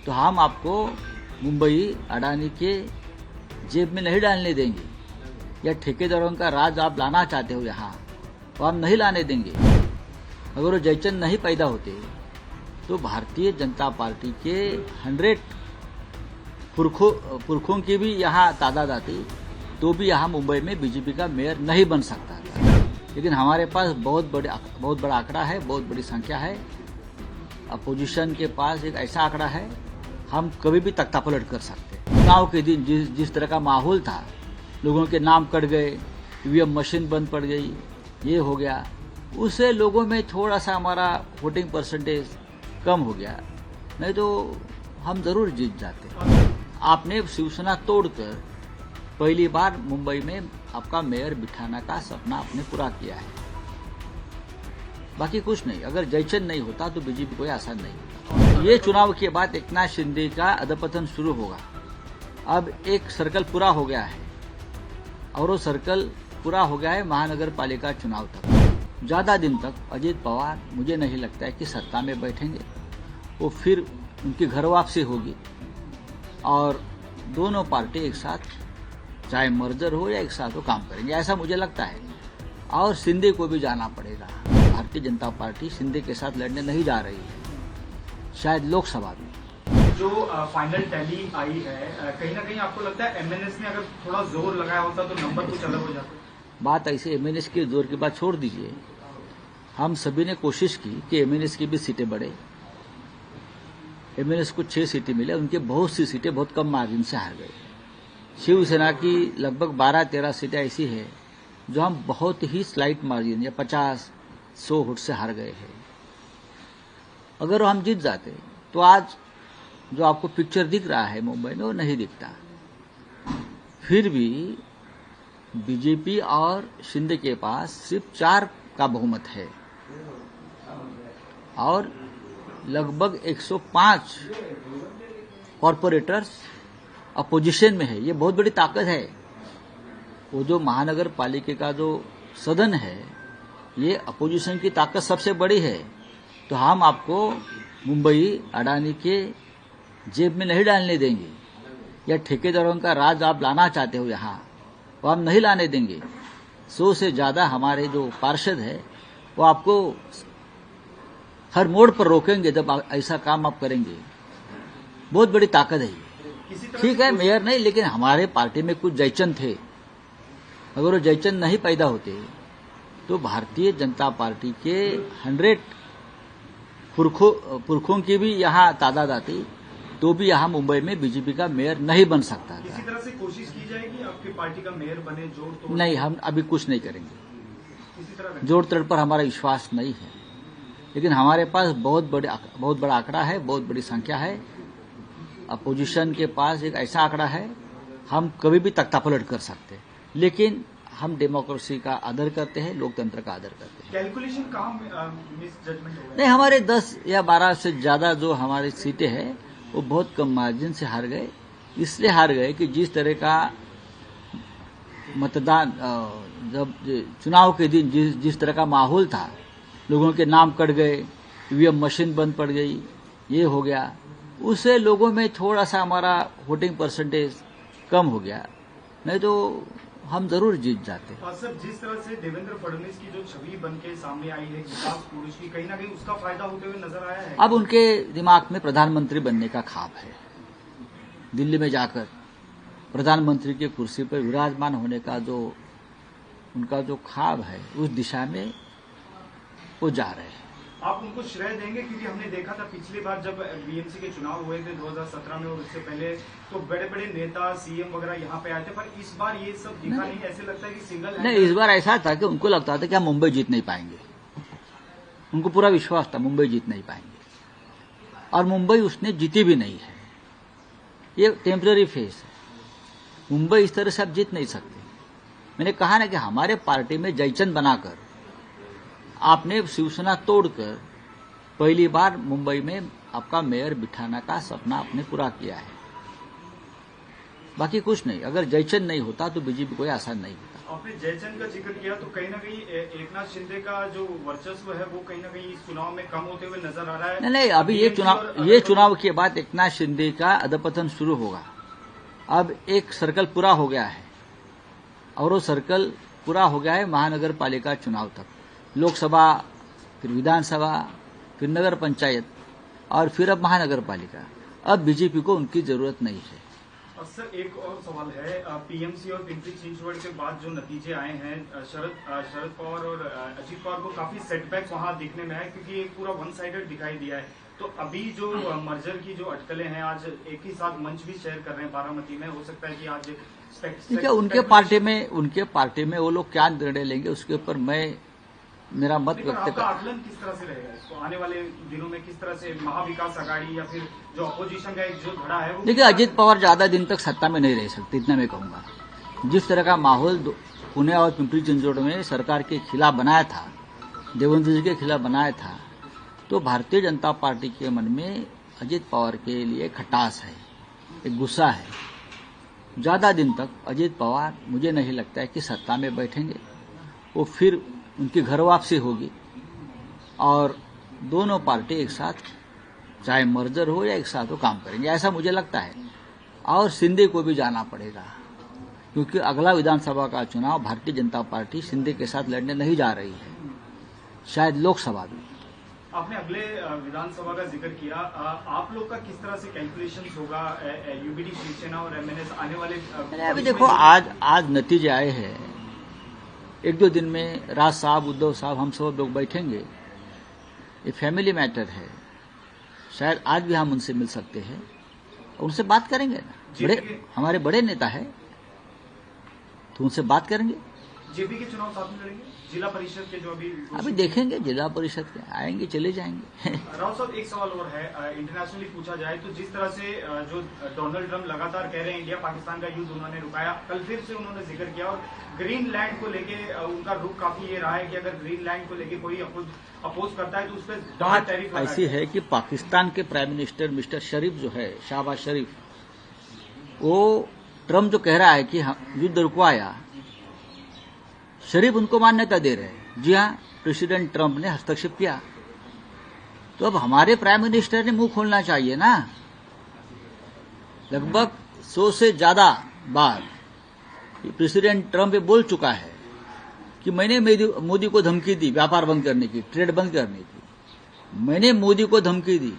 तो हम आपको मुंबई अडानी के जेब में नहीं डालने देंगे, या ठेकेदारों का राज आप लाना चाहते हो यहाँ, तो हम नहीं लाने देंगे। अगर वो जयचंद नहीं पैदा होते तो भारतीय जनता पार्टी के 100 पुरखों की भी यहाँ तादाद आती, तो भी यहाँ मुंबई में बीजेपी का मेयर नहीं बन सकता था। लेकिन हमारे पास बहुत बड़ा आंकड़ा है, बहुत बड़ी संख्या है। अपोजिशन के पास एक ऐसा आंकड़ा है, हम कभी भी तख्तापलट कर सकते हैं। चुनाव के दिन जिस तरह का माहौल था, लोगों के नाम कट गए, ईवीएम मशीन बंद पड़ गई, ये हो गया, उससे लोगों में थोड़ा सा हमारा वोटिंग परसेंटेज कम हो गया, नहीं तो हम जरूर जीत जाते। आपने शिवसेना तोड़कर पहली बार मुंबई में आपका मेयर बिठाने का सपना आपने पूरा किया है, बाकी कुछ नहीं। अगर जयचंद नहीं होता तो बीजेपी कोई आसान नहीं होता। ये चुनाव के बाद एकनाथ शिंदे का अधपतन शुरू होगा। अब एक सर्कल पूरा हो गया है, और वो सर्कल पूरा हो गया है महानगर पालिका चुनाव तक। ज्यादा दिन तक अजीत पवार मुझे नहीं लगता है कि सत्ता में बैठेंगे। वो फिर उनकी घर वापसी होगी और दोनों पार्टी एक साथ, चाहे मर्जर हो या एक साथ हो, काम करेंगे, ऐसा मुझे लगता है। और शिंदे को भी जाना पड़ेगा। भारतीय जनता पार्टी शिंदे के साथ लड़ने नहीं जा रही है, शायद लोकसभा में। जो फाइनल टैली आई है, कहीं ना कहीं आपको लगता है एमएनएस ने अगर थोड़ा जोर लगाया होता तो नंबर कुछ अलग हो जाता? बात ऐसे एमएनएस के जोर की बात छोड़ दीजिए। हम सभी ने कोशिश की कि एमएनएस की भी सीटें बढ़े। एमएनएस को 6 सीटें मिले, उनके बहुत सी सीटें बहुत कम मार्जिन से हार गए। शिवसेना की लगभग 12-13 सीटें ऐसी है जो हम बहुत ही स्लाइट मार्जिन या 50-100 वोट से हार गए हैं। अगर हम जीत जाते तो आज जो आपको पिक्चर दिख रहा है मुंबई में, वो नहीं दिखता। फिर भी बीजेपी और शिंदे के पास सिर्फ 4 का बहुमत है और लगभग 105 कॉर्पोरेटर्स अपोजिशन में है। ये बहुत बड़ी ताकत है। वो जो महानगर पालिका का जो सदन है, ये अपोजिशन की ताकत सबसे बड़ी है। तो हम आपको मुंबई अडानी के जेब में नहीं डालने देंगे, या ठेकेदारों का राज आप लाना चाहते हो यहाँ, वो हम नहीं लाने देंगे। 100 से ज्यादा हमारे जो पार्षद है, वो आपको हर मोड़ पर रोकेंगे जब ऐसा काम आप करेंगे। बहुत बड़ी ताकत है। ठीक है, मेयर नहीं, लेकिन हमारे पार्टी में कुछ जयचंद थे। अगर वो जयचंद नहीं पैदा होते तो भारतीय जनता पार्टी के 100 पुरखों की भी यहाँ तादाद आती, तो भी यहाँ मुंबई में बीजेपी का मेयर नहीं बन सकता था। किसी तरह से कोशिश की जाएगी आपकी पार्टी का मेयर बने, जोड़ तोड़? नहीं, हम अभी कुछ नहीं करेंगे। किसी तरह जोड़ तोड़ पर हमारा विश्वास नहीं है। लेकिन हमारे पास बहुत बड़ा आंकड़ा है, बहुत बड़ी संख्या है। अपोजिशन के पास एक ऐसा आंकड़ा है, हम कभी भी तख्तापलट कर सकते हैं। लेकिन हम डेमोक्रेसी का आदर करते हैं, लोकतंत्र का आदर करते हैं। कैलकुलेशन कहाँ मिस जजमेंट हो गया? नहीं, हमारे 10 या 12 से ज्यादा जो हमारी सीटें हैं, वो बहुत कम मार्जिन से हार गए। इसलिए हार गए कि जिस तरह का मतदान, जब चुनाव के दिन जिस तरह का माहौल था, लोगों के नाम कट गए, ईवीएम मशीन बंद पड़ गई, ये हो गया, उससे लोगों में थोड़ा सा हमारा वोटिंग परसेंटेज कम हो गया, नहीं तो हम जरूर जीत जाते। और सर, जिस तरह से देवेंद्र फडणवीस की जो छवि बन के सामने आई है विकास पुरुष की, कहीं ना कहीं उसका फायदा होते हुए नजर आया है। अब उनके दिमाग में प्रधानमंत्री बनने का ख्वाब है। दिल्ली में जाकर प्रधानमंत्री की कुर्सी पर विराजमान होने का जो उनका जो ख्वाब है, उस दिशा में वो जा रहे हैं। आप उनको श्रेय देंगे? क्योंकि हमने देखा था पिछली बार जब बीएमसी के चुनाव हुए थे 2017 में, और उससे पहले तो बड़े बड़े नेता, सीएम वगैरह यहाँ पे आए थे, पर इस बार ये सब दिखा नहीं। ऐसे लगता है कि सिंगल नहीं, इस बार ऐसा था कि उनको लगता था कि हम मुंबई जीत नहीं पाएंगे। उनको पूरा विश्वास था मुंबई जीत नहीं पाएंगे, और मुंबई उसने जीती भी नहीं है। ये टेम्पररी फेस है। मुंबई इस तरह से आप जीत नहीं सकते। मैंने कहा ना कि हमारे पार्टी में जयचंद बनाकर आपने शिवसेना तोड़कर पहली बार मुंबई में आपका मेयर बिठाने का सपना आपने पूरा किया है, बाकी कुछ नहीं। अगर जयचंद नहीं होता तो बीजेपी कोई आसान नहीं होता। आपने जयचंद का जिक्र किया तो कहीं ना कहीं एकनाथ शिंदे का जो वर्चस्व है वो कहीं ना कहीं इस चुनाव में कम होते हुए नजर आ रहा है। नहीं, अभी ये चुनाव के बाद एकनाथ शिंदे का अधपतन शुरू होगा। अब एक सर्कल पूरा हो गया है और वो सर्कल पूरा हो गया है महानगर पालिका चुनाव तक, लोकसभा, फिर विधानसभा, फिर नगर पंचायत और फिर अब महानगर पालिका। अब बीजेपी को उनकी जरूरत नहीं है। और सर एक और सवाल है, पीएमसी और पिंपरी चिंचवड़ के बाद जो नतीजे आए हैं, शरद पवार और अजीत पवार को काफी सेटबैक वहां दिखने में आए क्योंकि एक पूरा वन साइडेड दिखाई दिया है। तो अभी जो मर्जर की जो अटकलें हैं, आज एक ही साथ मंच भी शेयर कर रहे हैं बारामती में, हो सकता है कि आज देखिए उनके पार्टी में वो लोग क्या निर्णय लेंगे उसके ऊपर मेरा मत व्यक्त कर। आकलन किस तरह से रहेगा इसको आने वाले दिनों में, किस तरह से महाविकास आघाड़ी या फिर जो अपोजिशन का एक जो धड़ा है वो? देखिए अजीत पवार ज्यादा दिन तक सत्ता में नहीं रह सकते, इतना मैं कहूंगा। जिस तरह का माहौल पुणे और पिंपरी चिंचवड़ में सरकार के खिलाफ बनाया था, देवेंद्र जी के खिलाफ बनाया था, तो भारतीय जनता पार्टी के मन में अजीत पवार के लिए खटास है, एक गुस्सा है। ज्यादा दिन तक अजीत पवार मुझे नहीं लगता है कि सत्ता में बैठेंगे। वो फिर उनकी घर वापसी होगी और दोनों पार्टी एक साथ, चाहे मर्जर हो या एक साथ वो काम करेंगे, ऐसा मुझे लगता है। और शिंदे को भी जाना पड़ेगा क्योंकि अगला विधानसभा का चुनाव भारतीय जनता पार्टी शिंदे के साथ लड़ने नहीं जा रही है, शायद लोकसभा भी। आपने अगले विधानसभा का जिक्र किया, आप लोग का किस तरह से कैलकुलेशन होगा, यूबीडी शिवसेना और एमएनएस आने वाले? अभी देखो आज नतीजे आए हैं, एक दो दिन में राज साहब, उद्धव साहब, हम सब लोग बैठेंगे। ये फैमिली मैटर है, शायद आज भी हम उनसे मिल सकते हैं, उनसे बात करेंगे ना। हमारे बड़े नेता है तो उनसे बात करेंगे। जेपी के चुनाव साथ में लड़ेंगे, जिला परिषद के जो अभी देखेंगे, जिला परिषद के आएंगे चले जाएंगे। राव साहब एक सवाल और है, इंटरनेशनली पूछा जाए तो जिस तरह से जो डोनाल्ड ट्रंप लगातार कह रहे हैं इंडिया पाकिस्तान का युद्ध उन्होंने रुकाया, कल फिर से उन्होंने जिक्र किया और ग्रीनलैंड को लेके उनका रुख काफी ये रहा है कि अगर ग्रीनलैंड को लेके कोई अपोज करता है तो उस पर बात ऐसी है कि पाकिस्तान के प्राइम मिनिस्टर मिस्टर शरीफ जो है, शाहबाज शरीफ, वो ट्रंप जो कह रहा है कि युद्ध रुकवाया, शरीफ उनको मान्यता दे रहे हैं। जी हाँ, प्रेसिडेंट ट्रंप ने हस्तक्षेप किया, तो अब हमारे प्राइम मिनिस्टर ने मुंह खोलना चाहिए ना। लगभग 100 से ज्यादा बार प्रेसिडेंट ट्रंप ये बोल चुका है कि मैंने मोदी को धमकी दी व्यापार बंद करने की, ट्रेड बंद करने की, मैंने मोदी को धमकी दी,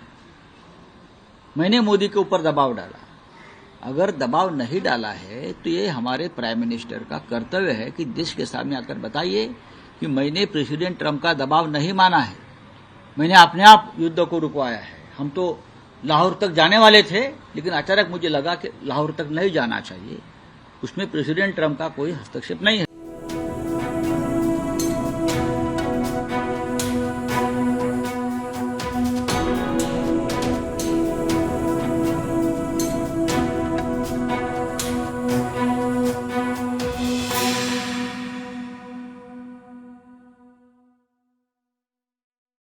मैंने मोदी के ऊपर दबाव डाला। अगर दबाव नहीं डाला है तो ये हमारे प्राइम मिनिस्टर का कर्तव्य है कि देश के सामने आकर बताइए कि मैंने प्रेसिडेंट ट्रंप का दबाव नहीं माना है, मैंने अपने आप युद्ध को रुकवाया है। हम तो लाहौर तक जाने वाले थे, लेकिन अचानक मुझे लगा कि लाहौर तक नहीं जाना चाहिए, उसमें प्रेसिडेंट ट्रंप का कोई हस्तक्षेप नहीं है।